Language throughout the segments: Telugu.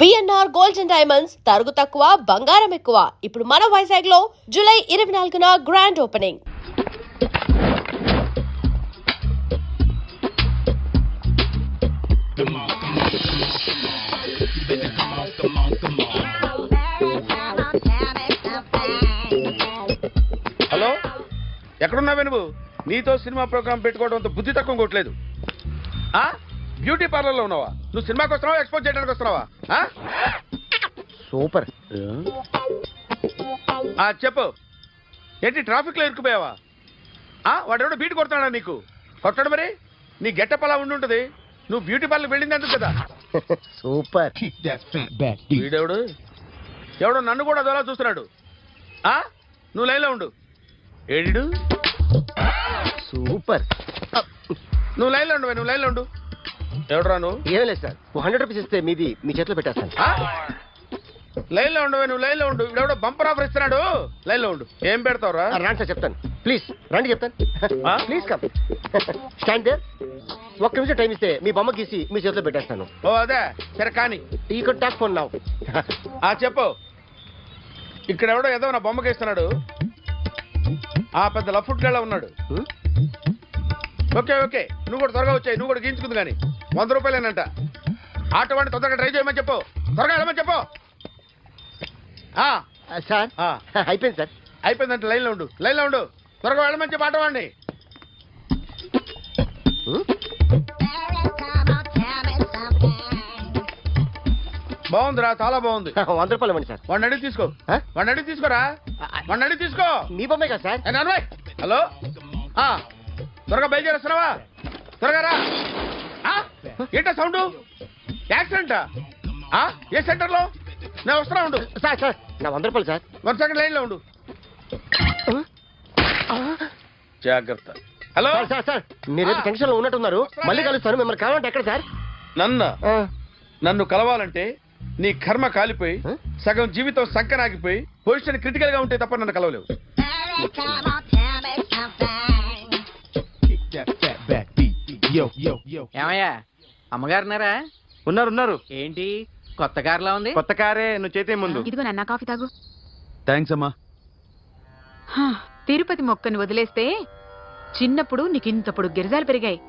బిఎన్ఆర్ గోల్డ్ అండ్ డైమండ్స్ తరుగు తక్కువ బంగారం ఎక్కువ. ఇప్పుడు మన వైజాగ్ లో జూలై 24న గ్రాండ్ ఓపెనింగ్. హలో, ఎక్కడున్నావే నువ్వు? నీతో సినిమా ప్రోగ్రామ్ పెట్టుకోవడం అంత బుద్ధి తక్కువ కొట్టలేదు. బ్యూటీ పార్లర్ లో ఉన్నావా? నువ్వు సినిమాకి వస్తున్నావా, ఎక్స్పోజ్ చేయడానికి వస్తున్నావా? సూపర్. చెప్పు, ఏంటి ట్రాఫిక్ లో ఇరుక్కుపోయావా? వాడెవడో బీట్ కొడతాడా నీకు? కొట్టాడు మరి. నీ గెట్టప్ అలా ఉండి ఉంటుంది. నువ్వు బ్యూటీ పార్లర్ వెళ్ళింది అంటుంది కదా. సూపర్. వీడెవడు? ఎవడో నన్ను కూడా అదోలా చూస్తున్నాడు. నువ్వు లైన్లో ఉండు. ఏడు సూపర్. నువ్వు లైన్లో ఉండు, నువ్వు లైన్లో ఉండు. ఎవడరా నువ్వు? ఏం లేదు సార్, 100 రూపీస్ ఇస్తే మీది మీ చేతిలో పెట్టేస్తాను. లైన్లో ఉండు, నువ్వు లైన్లో ఉండు. ఎవడో బంపర్ ఆఫర్ ఇస్తున్నాడు. లైన్లో ఉండు. ఏం పెడతావురా? రాండి సార్, చెప్తాను. ప్లీజ్ రండి, చెప్తాను. Please come. Stand there. ఒక్క నిమిషం టైం ఇస్తే మీ బొమ్మ గీసి మీ చేతిలో పెట్టేస్తాను. ఓ అదే సరే, కానీ ఈ కుడ్ టాక్ ఫోన్ నౌ. చెప్పు. ఇక్కడ ఎవడో ఏదో నా బొమ్మకి ఇస్తున్నాడు. పెద్ద లఫుట్ గళ్ళ ఉన్నాడు. ఓకే ఓకే, నువ్వు కూడా త్వరగా వచ్చాయి. నువ్వు కూడా గీంచుకుంది కానీ 100 రూపాయలేనంట. ఆటో వాడిని తొందరగా ట్రై చేయమని చెప్పు. త్వరగా వెళ్ళమని చెప్పు. సార్ అయిపోయింది సార్. అయిపోయిందంటే లైన్లో ఉండు, లైన్లో ఉండు. త్వరగా వెళ్ళమని చెప్పు ఆటో వాడిని. బాగుందిరా, చాలా బాగుంది. 100 రూపాయలు ఇవ్వండి సార్. వాడిని అడిగి తీసుకో. వాడిని అడిగి తీసుకోరా. వాడిని అడిగి తీసుకో. మీ బొమ్మే కదా సార్. హలో, త్వరగా బయలుదేరేస్తున్నావా? త్వరగా రా. ఏంటా సౌండ్? యాక్సిడెంటా? ఏ సెంటర్ లో? నేను వస్తున్నా ఉండు. సార్ సార్ నా 100 రూపాయలు సార్. 1 సెకండ్ లైన్ లో ఉండు. జాగ్రత్త. హలో సార్ సార్, మీరు టెన్షన్ లో ఉన్నట్టున్నారు. మళ్ళీ కలుస్తాను. మిమ్మల్ని కావాలంటే ఎక్కడ సార్? నన్ను కలవాలంటే నీ కర్మ కాలిపోయి సగం జీవితం సంకనాగిపోయి పొజిషన్ క్రిటికల్ గా ఉంటే తప్ప నన్ను కలవలేవు. ఏమయ్యా, అమ్మగారున్నారా? ఉన్నారు. ఏంటి కొత్త కారులా ఉంది? కొత్త కారే, నువ్వు చేతే ముందు. ఇదిగో నాన్న కాఫీ తాగు. థ్యాంక్స్ అమ్మా. తిరుపతి మొక్కను వదిలేస్తే చిన్నప్పుడు నీకు ఇంతప్పుడు గిరిజాలు పెరిగాయి.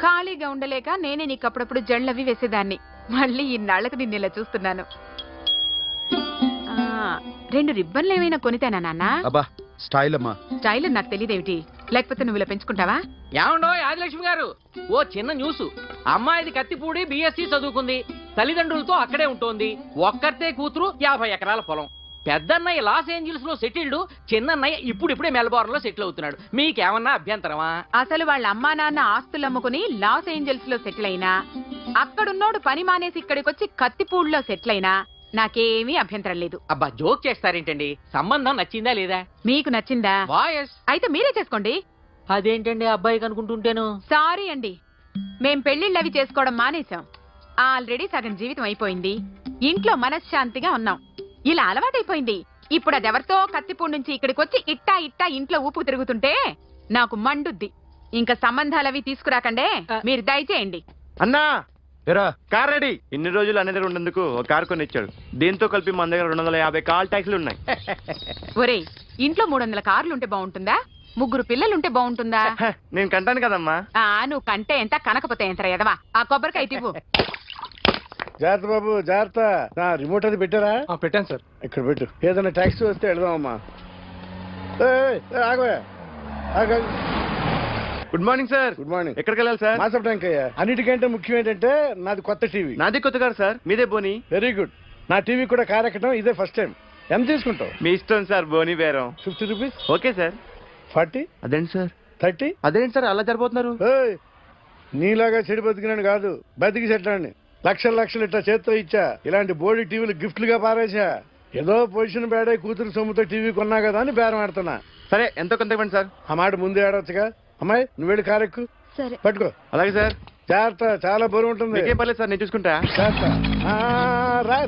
ఖాళీగా ఉండలేక నేనే నీకు అప్పుడప్పుడు జళ్ళవి వేసేదాన్ని. మళ్ళీ ఇన్నాళ్లకు నిన్ను ఇలా చూస్తున్నాను. 2 రిబ్బన్లు ఏమైనా కొనితేనా నాన్న? అబ్బా స్టైల్ అమ్మా. స్టైల్ నాకు తెలియదేమిటి? లేకపోతే నువ్వు ఇలా పెంచుకుంటావా? ఏమండో ఆదిలక్ష్మి గారు, ఓ చిన్న న్యూస్. అమ్మాయిది కత్తిపూడి BSc చదువుకుంది. తల్లిదండ్రులతో అక్కడే ఉంటోంది. ఒక్కరితే కూతురు, 50 ఎకరాల పొలం. పెద్దన్నయ్య లాస్ ఏంజల్స్ లో సెటిల్డ్, చిన్నన్నయ్య ఇప్పుడిప్పుడే మెల్బోర్న్ లో సెటిల్ అవుతున్నాడు. మీకేమన్నా అభ్యంతరమా? అసలు వాళ్ళ అమ్మా నాన్న ఆస్తులు అమ్ముకుని లాస్ ఏంజల్స్ లో సెటిల్ అయినా, అక్కడున్నోడు పని మానేసి ఇక్కడికొచ్చి కత్తిపూడిలో సెటిల్ అయినా నాకేమీ అభ్యంతరం లేదు. అబ్బా జోక్ చేస్తారేంటండి? సంబంధం నచ్చిందా లేదా? మీకు నచ్చిందా? వాయస్ అయితే మీరే చేసుకోండి. అదేంటండి అబ్బాయికి అనుకుంటుంటేను? సారీ అండి, మేం పెళ్లిళ్ళవి చేసుకోవడం మానేశాం. ఆల్రెడీ సగం జీవితం అయిపోయింది. ఇంట్లో మనశ్శాంతిగా ఉన్నాం. ఇలా అలవాటైపోయింది. ఇప్పుడు అదెవరితో కత్తిపూడి నుంచి ఇక్కడికి వచ్చి ఇట్టా ఇంట్లో ఊపుకు తిరుగుతుంటే నాకు మండుద్ది. ఇంకా సంబంధాలవి తీసుకురాకండే, మీరు దయచేయండి. అన్నా కార్ రెడీ. ఇన్ని రోజులు అనే దగ్గర ఉండేందుకు ఒక కార్ కొని ఇచ్చాడు. దీంతో కలిపి మన దగ్గర 250 కాల్ ట్యాక్సీలు ఉన్నాయి. ఒరేయ్, ఇంట్లో 300 కార్లు ఉంటే బాగుంటుందా? 3 పిల్లలుంటే బాగుంటుందా? నేను కంటాను కదమ్మా. నువ్వు కంటే ఎంత, కనకపోతే ఎంత ఎదవా. ఆ కొబ్బరికాయ ఇవ్వు. జాగ్రత్త బాబు, జాగ్రత్త. రిమోట్ అది పెట్టారా? పెట్టాను సార్. ఇక్కడ పెట్టు. ఏదైనా ట్యాక్సీ వస్తే వెళదామమ్మా. Good morning sir. Good morning. ఎక్కడికి వెళ్ళాలి సార్? మాసప్ ట్యాంక్ అయ్యా. అన్నిటికంటే ముఖ్యం ఏంటంటే నాది కొత్త టీవీ. నాది కొత్త కారు సార్. మీదే బోని. Very good. నా టీవీ కూడా కార్ ఎక్కడం ఇదే ఫస్ట్ టైం. ఎంత తీసుకుంటావు? మీ ఇష్టం సార్. బోని బేరం 50 రూపీస్. Okay sir. 40. అదేంటి సార్? 30. అదేంటి సార్ అలా జరిపోతున్నారు? నీలాగా చెడు బతికినాను కాదు, బతికి చెట్లాండి. లక్షలు ఇట్లా చేత్తో ఇచ్చా. ఇలాంటి బోడి టీవీలు గిఫ్ట్లుగా పారేసా. ఏదో పొజిషన్ బేడే కూతురు సొమ్ముతో టీవీ కొన్నా కదా అని బేరం ఆడుతున్నా. సరే ఎంతో కొంత ఇవ్వండి సార్. ఆ మాట ముందే ఆడవచ్చుగా. అమ్మాయి నువ్వు వెళ్ళి కారెక్కు. సరే పట్టుకో. అలాగే సార్. జాగ్రత్త, చాలా బరువు ఉంటుంది. మీకేం పర్లేదు సార్, నేను చూసుకుంటా. రాయ్.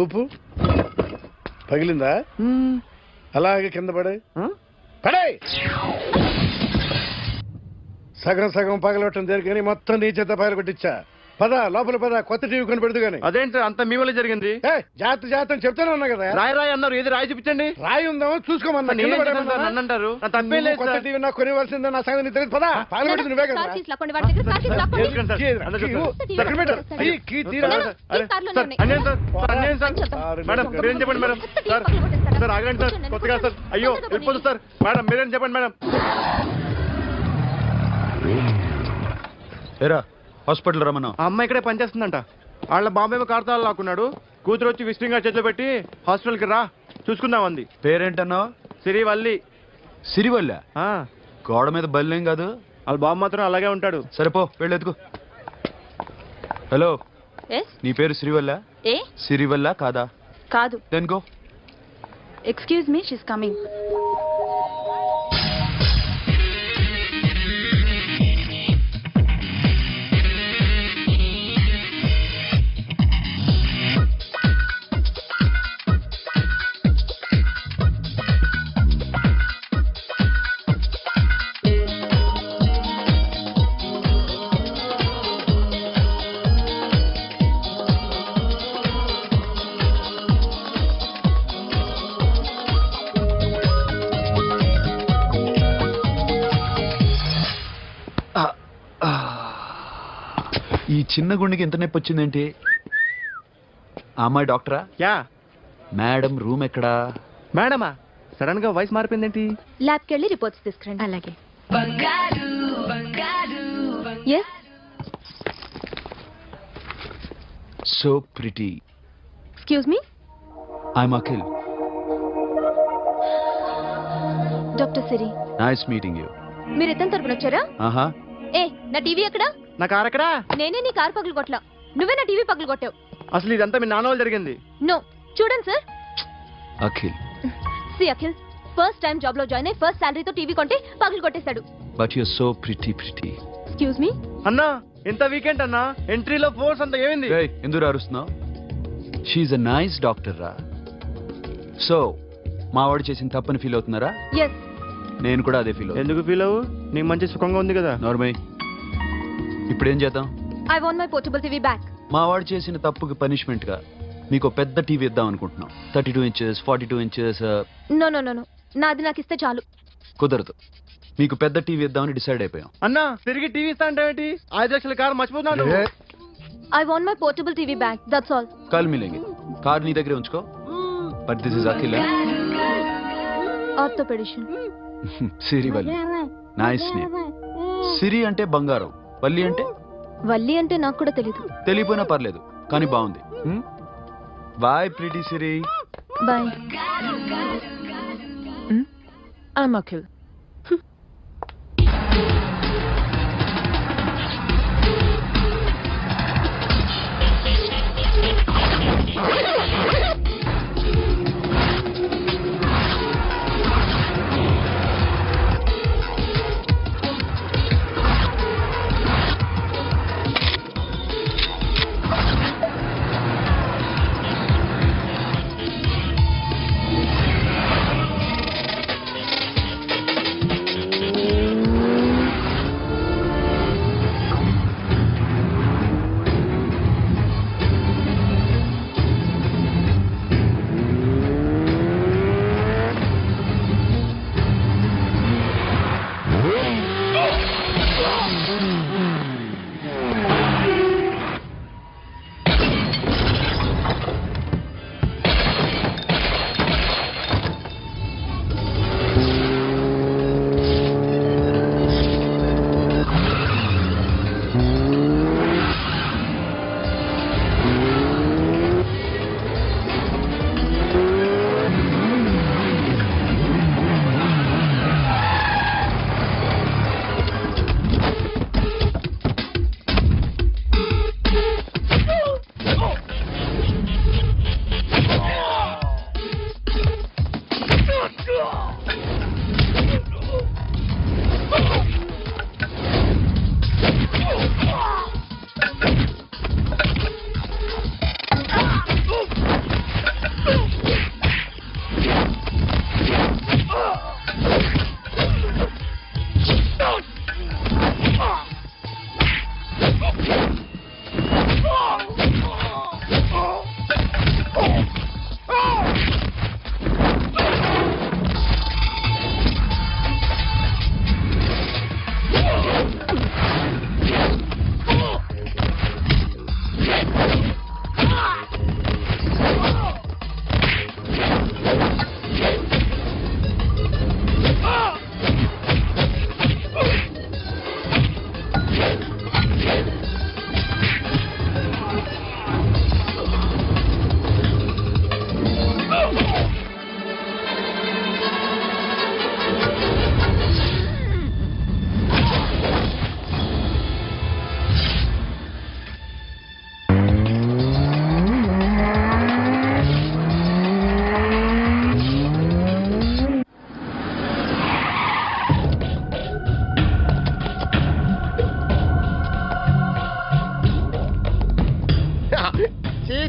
ఊపు పగిలిందా? అలాగే కింద పడే. సగం సగం పగలవటం జరిగి మొత్తం నీ చేత పగల కొట్టించా. పద లోపల పద, కొత్త టీవీ కొని పెడదు గానీ. అదేంటి అంత మీ వల్ల జరిగింది? జాగ్రత్త జాగ్రత్త అని చెప్తానే ఉన్నా కదా. రాయి అన్నారు, ఏది రాయి చూపించండి. రాయి ఉందామో చూసుకోమన్నా. నేనేం చేశాను సార్? నన్ను అంటారు, నా తప్పేం లేదు కొత్త సార్. టీవీ నాకు కొనివ్వాల్సిందే, నా సంగతి నీకు తెలియదు. పద పగలబెట్టింది నువ్వే కదా. ఎందుకండి సార్? అందరూ చెప్తారు. అన్యాయం సార్, అన్యాయం సార్. మేడం మీరేం చెప్పండి మేడం. సార్ సార్ ఆగండి సార్, కొత్తగా సార్. అయ్యో వెళ్ళిపోదు సార్. మేడం మీరేం చెప్పండి మేడం. ఏరా హాస్పిటల్ రమ్మన్నా. ఆ అమ్మాయి ఇక్కడే పనిచేస్తుందంట. వాళ్ళ బాంబేమో కార్తాలు లాక్కున్నాడు. కూతురు వచ్చి విసిటింగ్ చేతిలో పెట్టి హాస్పిటల్కి రా చూసుకుందాం అంది. పేరేంటన్నావు? సిరివల్లి. సిరివల్ల? ఆ, గోడ మీద బల్లేం కాదు. వాళ్ళ బాబు మాత్రం అలాగే ఉంటాడు. సరిపో వెళ్ళెత్తుకో. Hello, Yes? నీ పేరు సిరివల్ల? ఏ సిరివల్ల కాదా? కాదు. Then go. Excuse me, she's coming. ఈ చిన్న గుండెకి ఎంత నొప్పి వచ్చిందేంటి? ఆ అమ్మాయి డాక్టరా? యా. మేడం రూమ్ ఎక్కడా? మేడమా సడన్ గా వాయిస్ మారిపోయిందేంటి? ల్యాబ్కి వెళ్ళి రిపోర్ట్స్ తీసుకురండి. అలాగే. Yes. So pretty. Excuse me, I'm Akhil. Doctor Siri. Nice meeting you. మీరు ఇతని తరపున వచ్చారా? ఆహా. ఏ, నా టీవీ ఎక్కడా? నా కారు ఎక్కడా? నేనే నీ కారు పగలు కొట్టలా, నువ్వే నా టీవీ పగలు కొట్టావు. అసలు ఇదంతా మీ నాన్న వాళ్ళు జరిగింది. నో, చూడండి sir. Akhil. See Akhil, first time job లో జాయిన్ అయ్యి ఫస్ట్ శాలరీతో టీవీ కొంటే పగలు కొట్టేశాడు. But you so pretty. Excuse me. అన్నా ఎంత వీకెండ్ అన్నా, ఎంట్రీలో ఫోర్స్ అంత ఏమైంది? ఎందుకు అరుస్తున్నావు? షీఈ్ అ నైస్ డాక్టర్ రా. సో మావాడు చేసిన తప్పని ఫీల్ అవుతున్నారా? ఎస్. నేను కూడా అదే ఫీల్ అవుతున్నా. ఎందుకు ఫీల్ అవ్వు, నీకు మంచి సుఖంగా ఉంది కదా. నార్మల్. ఇప్పుడేం చేద్దాం? I want my portable TV back. మావాడు చేసిన తప్పుకి పనిష్మెంట్ గా మీకు పెద్ద టీవీ ఇద్దాం అనుకుంటున్నాం. 32 inches 42 inches. No no no no, నాది నాకు ఇస్తే చాలు. కుదరదు. మీకు పెద్ద టీవీ ఇద్దామని డిసైడ్ అయిపోయాం. అన్నా తిరిగి టీవీ ఇస్తా అంటే 5 లక్షల కారు మర్చిపోతున్నాడు. I want my portable TV back, that's all. Call మిలేంగే. కార్ నీ దగ్గరే ఉంచుకో. But this is Akhil. Orthopaedician. Siri Valli. Nice name. Siri అంటే బంగారం, వల్లి అంటే? వల్లి అంటే నాకు కూడా తెలీదు. తెలియపోయినా పర్లేదు, కానీ బాగుంది. Bye pretty Siri. Bye. I'm Akhil.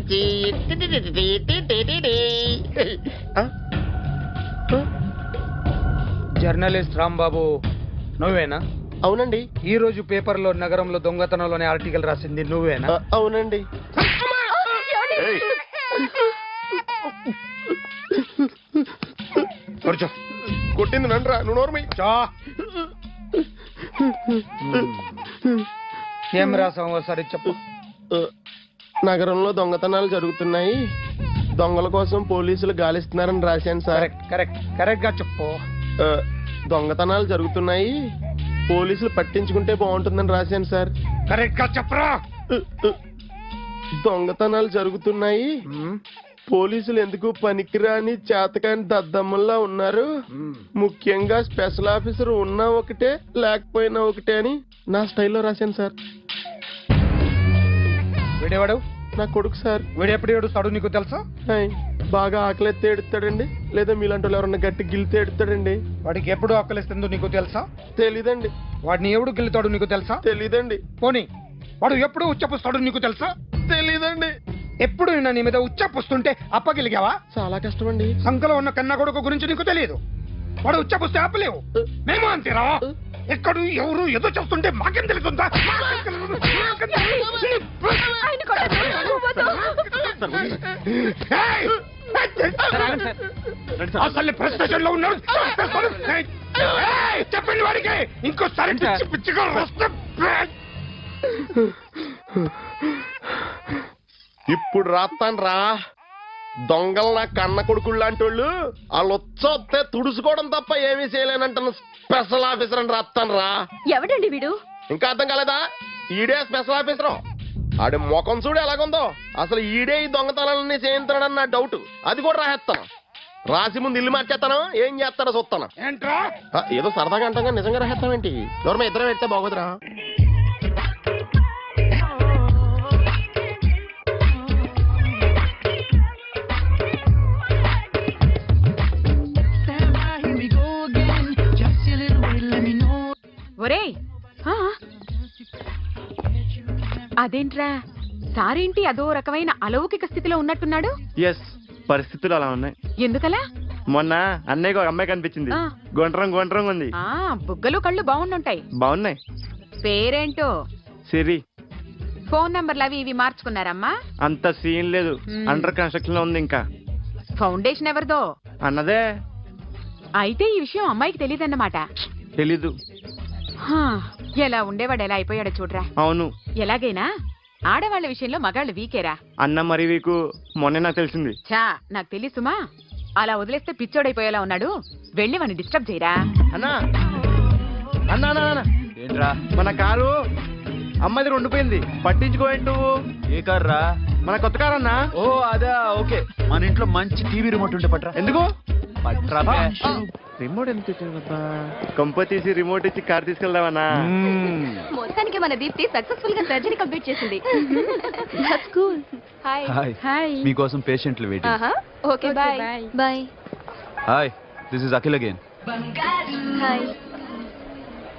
పిచ్చి. జర్నలిస్ట్ రాంబాబు నువ్వేనా? అవునండి. ఈ రోజు పేపర్లో నగరంలో దొంగతనంలోనే ఆర్టికల్ రాసింది నువ్వేనా? అవునండి. కూర్చో. కొట్టింది నండ్రా, నువ్వు నోర్మి. ఏం రాసావు ఒకసారి చెప్పు. నగరంలో దొంగతనాలు జరుగుతున్నాయి, దొంగల కోసం పోలీసులు గాలిస్తున్నారని రాశాను సార్. కరెక్ట్ కరెక్ట్ కరెక్ట్ గా చెప్పు. దొంగతనాలు జరుగుతున్నాయి, పోలీసులు పట్టించుకుంటే బాగుంటుందని రాశాను సార్. కరెక్ట్ గా చెప్పరా. దొంగతనాలు జరుగుతున్నాయి, పోలీసులు ఎందుకు పనికిరాని చేతకాని దద్దమ్మల్లా ఉన్నారు, ముఖ్యంగా స్పెషల్ ఆఫీసర్ ఉన్నా ఒకటే లేకపోయినా ఒకటే అని నా స్టైల్లో రాశాను సార్. వీడేవాడు? నా కొడుకు సార్. వీడు ఎప్పుడు ఏడుస్తాడు నీకు తెలుసా? హాయ్, బాగా ఆకలిస్తే ఎడుతాడండి, లేదా మీలాంటి వాళ్ళు ఎవరన్నా గట్టి గిలితే ఎడుతాడండి. వాడికి ఎప్పుడు ఆకలిస్తుందో నీకు తెలుసా? తెలీదండి. వాడిని ఎవడు గిల్లుతాడు నీకు తెలుసా? తెలీదండి. పోనీ వాడు ఎప్పుడు ఉచ్చపుస్తాడు నీకు తెలుసా? తెలీదండి. ఎప్పుడు నీ మీద ఉచ్చపుస్తుంటే అప్పగిలిగావా? చాలా కష్టం అండి. సంఖలో ఉన్న కన్న కొడుకు గురించి నీకు తెలియదు. వాడు ఉచ్చపుస్తే ఆపలేవు. మేము అంతేరా. ఎక్కడు ఎవరు ఏదో చేస్తుంటే మాకేం తెలుస్తుందా? అసలు ప్రెస్ స్టేషన్ లో ఉన్నాడు. చెప్పండి వాడికి ఇంకోసారి పిచ్చి పిచ్చిగా వస్తే. ఇప్పుడు రాస్తాను రా. దొంగలు నా కన్న కొడుకులు లాంటి వాళ్ళు వాళ్ళు వచ్చొస్తే తుడుచుకోవడం తప్ప ఏమీ చేయలేనంటున్న స్పెషల్ ఆఫీసర్ అని రాస్తాను రా. ఎవడండి వీడు? ఇంకా అర్థం కాలేదా? ఈడే స్పెషల్ ఆఫీసర్. ఆడి ముఖం చూడు ఎలాగుందో. అసలు ఈడే ఈ దొంగతనాలన్నీ చేయించాడని నా డౌట్. అది కూడా రాసేస్తాను. రాసి ముందు ఇల్లు మార్చేస్తాను, ఏం చేస్తాడో చూస్తాను. ఏంట్రా? ఏదో సరదాగా అంటాగా నిజంగా రాసేస్తామేంటి? ఎవరి ఇద్దరం పెడితే బాగోదురా. ఒరేయ్, అదేంట్రా సారేంటి అదో రకమైన అలౌకిక స్థితిలో ఉన్నట్టున్నాడు? ఎస్, పరిస్థితులు అలా ఉన్నాయి. ఎందుకలా? మొన్న అన్నయ్యకు ఒక అమ్మాయి కనిపించింది. ఆ. గుండ్రం ఉంది. బుగ్గలు కళ్ళు బాగుండుంటాయి. బాగున్నాయి. పేరేంటో? సిరి. ఫోన్ నంబర్లు అవి ఇవి మార్చుకున్నారమ్మా? అంత సీన్ లేదు, అండర్ కన్స్ట్రక్షన్ లో ఉంది. ఇంకా ఫౌండేషన్ ఎవరిదో? అన్నదే. అయితే ఈ విషయం అమ్మాయికి తెలియదన్నమాట. తెలీదు. ఎలా ఉండేవాడు ఎలా అయిపోయాడో చూడరా. అవును. ఎలాగైనా ఆడవాళ్ల విషయంలో మగాళ్ళు వీకేరా. అన్న మరి వీకు మొన్నే నాకు తెలిసింది. చా, నాకు తెలుసుమా. అలా వదిలేస్తే పిచ్చోడైపోయేలా ఉన్నాడు. వెళ్ళి వాడిని డిస్టర్బ్ చేయరా. అన్నా అన్నా అన్నా, ఏంట్రా? మన కారు అమ్మది ఉండిపోయింది, పట్టించుకోండి నువ్వు. ఏ కార్ రా? మన కొత్త కారు అన్నా. ఓ అదా, ఓకే. మన ఇంట్లో మంచి టీవీ రిమోట్ ఉంటే పట్రా. ఎందుకు? పట్రా. రిమోట్ ఎంత కంప తీసి రిమోట్ ఇచ్చి కార్ తీసుకెళ్దామన్నా. మొత్తానికి మన దీప్తి సక్సెస్ఫుల్ గా సర్జరీ కంప్లీట్ చేసింది. That's cool. హాయ్. హాయ్. మీకోసం పేషెంట్లు waiting. Okay bye. Bye. Hi, this is Akhil again. Hi.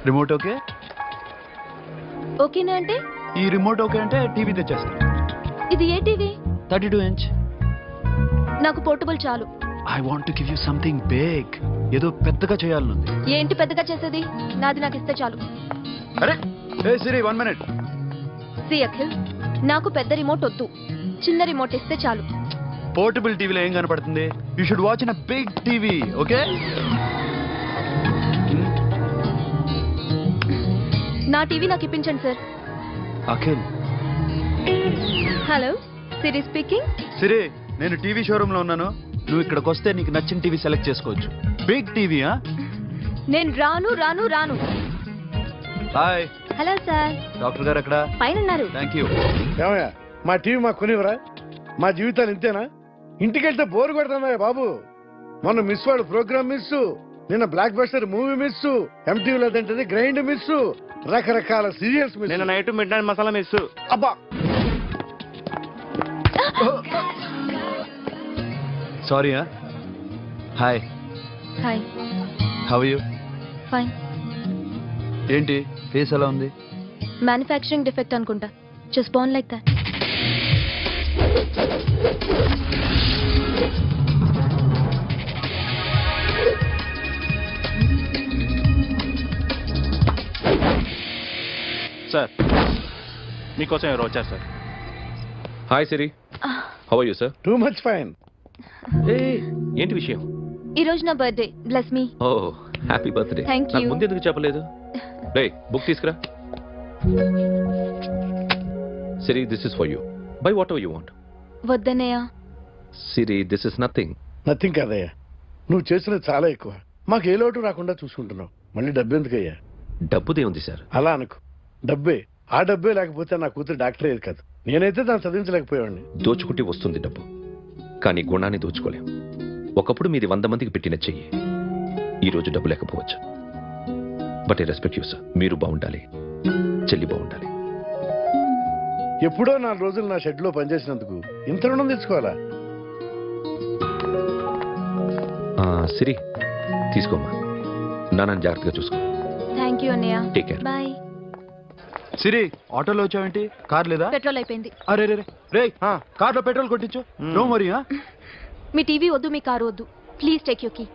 Remote okay? ఓకేనా అంటే? ఈ రిమోట్ ఓకే అంటే టీవీ తెచ్చేస్తాను. ఇది ఏ టీవీ? 32 inch. నాకు పోర్టబుల్ చాలు. I want to give you something big. ఏదో పెద్దగా చేయాలనుంది. ఏంటి పెద్దగా చేసేది? నాది నాకు ఇస్తే చాలు. అరే ఏ సిరి, 1 minute. సి అఖిల్, నాకు పెద్ద రిమోట్ వద్దు, చిన్న రిమోట్ ఇస్తే చాలు. పోర్టబుల్ టీవీలో ఏం కనపడుతుంది? You should watch in a big TV, okay? నా టీవీ నాకు ఇప్పించండి sir. Akhil. Hello, Siri speaking. Siri, నేను టీవీ షోరూమ్ లో ఉన్నాను. నువ్వు ఇక్కడికి వస్తే నీకు నచ్చిన టీవీ సెలెక్ట్ చేసుకోవచ్చు. Big TV. నేను రాను రాను రాను. హాయ్. Hello sir. డాక్టర్ గారు ఎక్కడ? పైన ఉన్నారు. Thank you. ఏమయ్యా, మా టీవీ మాకు కొనివరా? మా జీవితాలు ఇంతేనా? ఇంటికెళ్తే బోర్ కొడుతున్నాయా బాబు? మొన్న మిస్ వాడు ప్రోగ్రామ్ మిస్, నిన్న blockbuster movie miss, MTV లేదంటే గ్రైండ్ మిస్, రకరకాల సీరియల్స్ మిస్. నిన్న night midnight masala miss. అబ్బా, sorry. Hi. Hi. How are you? Fine. ఏంటి ఫేస్ ఎలా ఉంది? మ్యానుఫ్యాక్చరింగ్ డిఫెక్ట్ అనుకుంటా. Just born like that. Sir మీకోసం ఎవరు వచ్చారు సార్? Hi Siri, how are you sir? Too much fine. ఏంటి విషయం? ఈ రోజు నా birthday, bless me. Oh happy birthday. Thank you. నాకు ముందు ఎందుకు చెప్పలేదు? రే బుక్ తీసుకురా. Siri, this is for you. Buy whatever you want. వద్దన్నయ్య. Siri, this is nothing. Nothing కదయ్యా, నువ్వు చేసినది చాలా ఎక్కువ. మాకు ఏ లోటు రాకుండా చూసుకుంటున్నావు. మళ్ళీ డబ్బు ఎందుకయ్యా? డబ్బుదే ఉంది సార్. అలా అనుకో, డబ్బే. ఆ డబ్బే లేకపోతే నా కూతురు డాక్టర్ అయ్యేది కాదు. నేనైతే దాన్ని చదివించలేకపోయాడిని. దోచుకుంటే వస్తుంది డబ్బు, కానీ గుణాన్ని దోచుకోలేం. ఒకప్పుడు మీది 100 మందికి పెట్టిన చెయ్యి, ఈ రోజు డబ్బు లేకపోవచ్చు. But I respect you sir. మీరు బాగుండాలి, చెల్లి బాగుండాలి. ఎప్పుడో 4 రోజులు నా షెడ్ లో పనిచేసినందుకు ఇంత రుణం తెచ్చుకోవాలా? సిరి, తీసుకోమ్మా. నాన్న జాగ్రత్తగా చూసుకో. థ్యాంక్ యూ అన్నయ్య. Take care. బాయ్. సిరి, ఆటోలో వచ్చావేంటి? కార్ లేదా? పెట్రోల్ అయిపోయింది. అరే రే రే, కార్లో పెట్రోల్ కొట్టించు. నో మరి. మీ టీవీ వద్దు, మీ కారు వద్దు. Please take you key.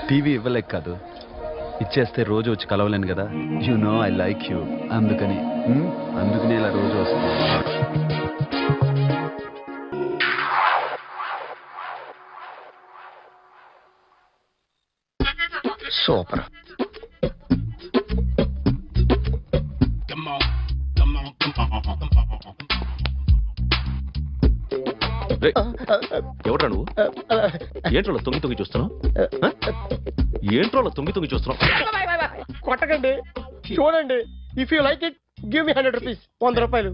TV ఇవ్వలేక కాదు, ఇచ్చేస్తే రోజు వచ్చి కలవలేను కదా. You know I like you. అందుకని ఇలా రోజు వస్తుంది. సూపర్. ఎవడ్రా నువ్వు? ఏంట్రోలో తొంగి తొంగి చూస్తున్నావు? ఏంట్రోలో తొంగి తొంగి చూస్తున్నావు? కొట్టకండి, చూడండి. If you like it give me 100 rupees. 100 రూపాయలు.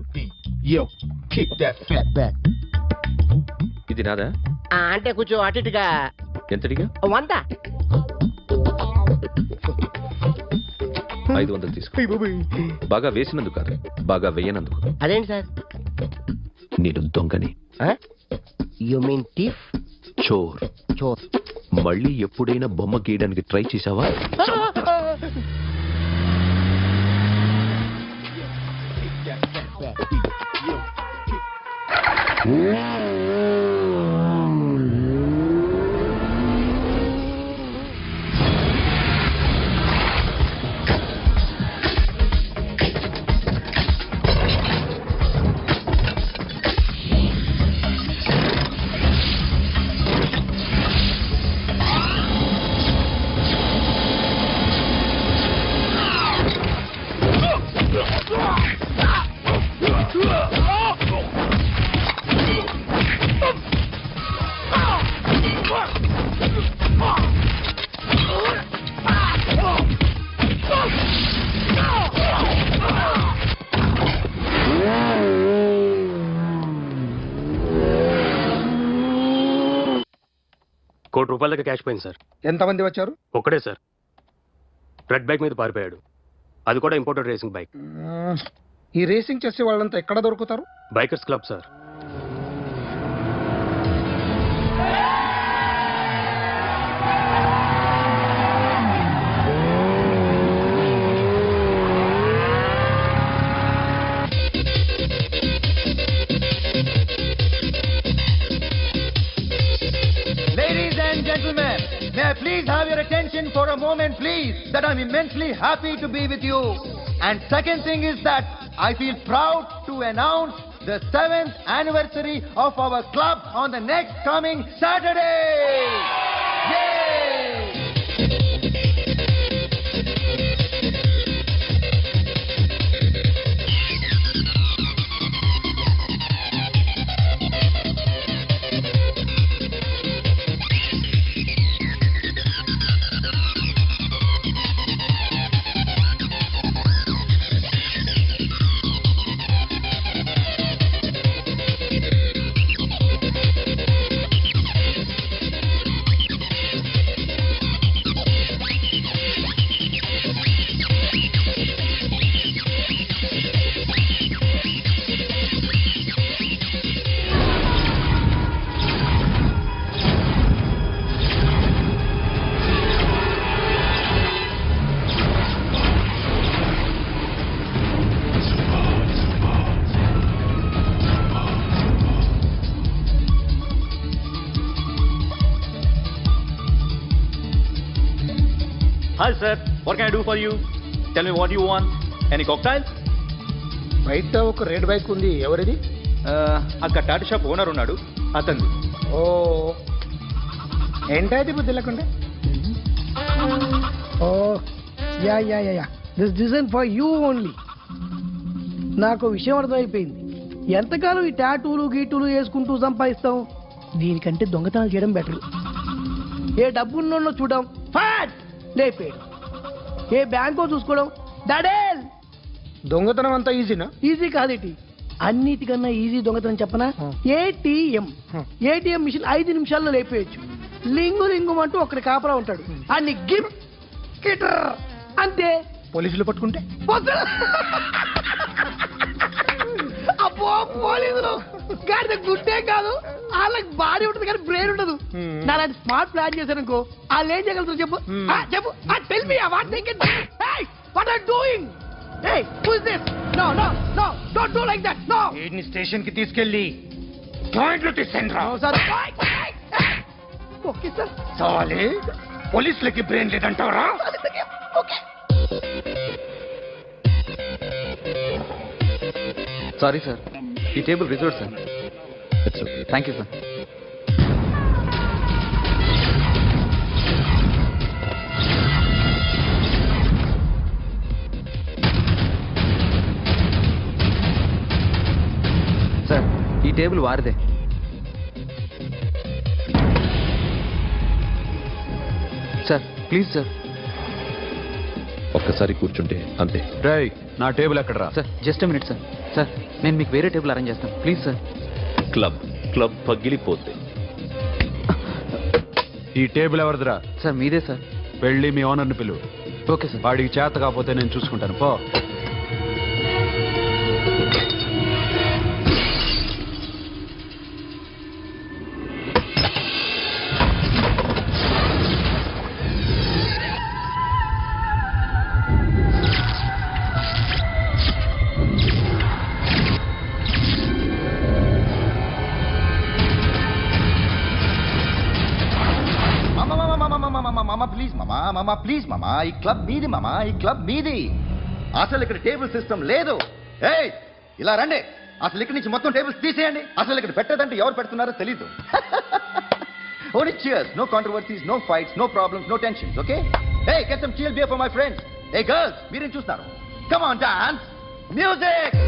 ఇది నాదా? అంటే కొంచెం అటు ఇటుగా. ఎంతడిగా? 100. 500 తీసుకో. బాగా వేసినందుకు కాదు, బాగా వేయనందుకు. అదేంటి సార్? నేను దొంగని. You mean thief? చోర్. చోర్. మళ్ళీ ఎప్పుడైనా బొమ్మ గీయడానికి ట్రై చేసావా? ₹1 కోటి క్యాష్ పోయింది సార్. ఎంతమంది వచ్చారు? ఒక్కడే సార్. రెడ్ బైక్ మీద పారిపోయాడు. అది కూడా ఇంపోర్టెడ్ రేసింగ్ బైక్. ఈ రేసింగ్ చేసే వాళ్ళంతా ఎక్కడ దొరుకుతారు? Bikers club sir. Ladies and gentlemen, may I please have your attention for a moment, please, that I'm immensely happy to be with you. And second thing is that I feel proud to announce the 7th anniversary of our club on the next coming Saturday. Yay! sir. What can I do for you? Tell me what you want. Any cocktails? బయట ఒక రెడ్ బైక్ ఉంది, ఎవరిది? అక్కడ టాటా షాప్ ఓనర్ ఉన్నాడు, అతను. ఓ ఏంటది బుద్ధి లేకుండా? Oh yeah yeah yeah yeah this design for you only. నాకు విషయం అర్థమైపోయింది. ఎంతకాలం ఈ టాటూలు గీటూలు వేసుకుంటూ సంపాదిస్తాం? దీనికంటే దొంగతనాలు చేయడం బెటర్. ఏ డబ్బున్నో చూడడం ఫాట్ లేపేయడం, ఏ బ్యాంకో చూసుకోవడం డడేల్. దొంగతనం అంతా ఈజీనా? ఈజీ కాదేటి, అన్నిటికన్నా ఈజీ దొంగతనం చెప్పనా? ఏటీఎం మిషన్ 5 నిమిషాల్లో లేపేయచ్చు. లింగు లింగుమంటూ ఒకటి కాపలా ఉంటాడు, అన్ని గిఫ్ట్ అంతే. పోలీసులు పట్టుకుంటే అబ్బో పోలీసులు గాడి గుడ్డే కాదు, వాళ్ళకి బాడీ ఉంటుంది కానీ బ్రెయిన్ ఉండదు. నాలాంటి స్మార్ట్ ప్లాన్ చేశారనుకో, వాళ్ళు ఏం చేయగలుగుతారు చెప్పు? చెప్పు, tell me what they can. Hey what are doing? Hey, who is this? No, no, no, don't do like that, no. వీడిని స్టేషన్ కి తీసుకెళ్ళి జాయింట్ లో తీసుకెళ్ళరా. No, sir. Okay, sir. సాలే పోలీసులకి బ్రెయిన్ లేదంటావరా? Okay. సారీ సార్, ఈ table reserve sir. It's okay. Thank you sir. Sir ఈ టేబుల్ వారిదే. Sir please sir. ఒక్కసారి కూర్చుంటే అంతే. రేయ్ నా టేబుల్ ఎక్కడరా? Sir just minute sir. Sir నేను మీకు వేరే టేబుల్ అరేంజ్ చేస్తాను ప్లీజ్ సార్. క్లబ్ పగిలిపోతే. ఈ టేబుల్ ఎవరిదిరా? సార్ మీదే సార్. వెళ్ళి మీ ఓనర్ని పిలువు. Okay sir. వాడికి చేత కాకపోతే నేను చూసుకుంటాను, పో. ప్లీజ్ మామా, ఈ క్లబ్ మీది మామా, ఈ క్లబ్ మీది. అసలు ఇక్కడ టేబుల్ సిస్టమ్ లేదు. ఏయ్ ఇలా రండి, అసలు ఇక్కడ నుంచి మొత్తం టేబుల్స్ తీసేయండి. అసలు ఇక్కడ పెట్టదంటే ఎవరు పెడుతున్నారో తెలీదు. Only cheers, no controversies, no fights, no problems, no tensions, okay? Hey, get some chill beer for my friends. Hey girls, మీరేం చూస్తున్నారు? Come on, dance. Music!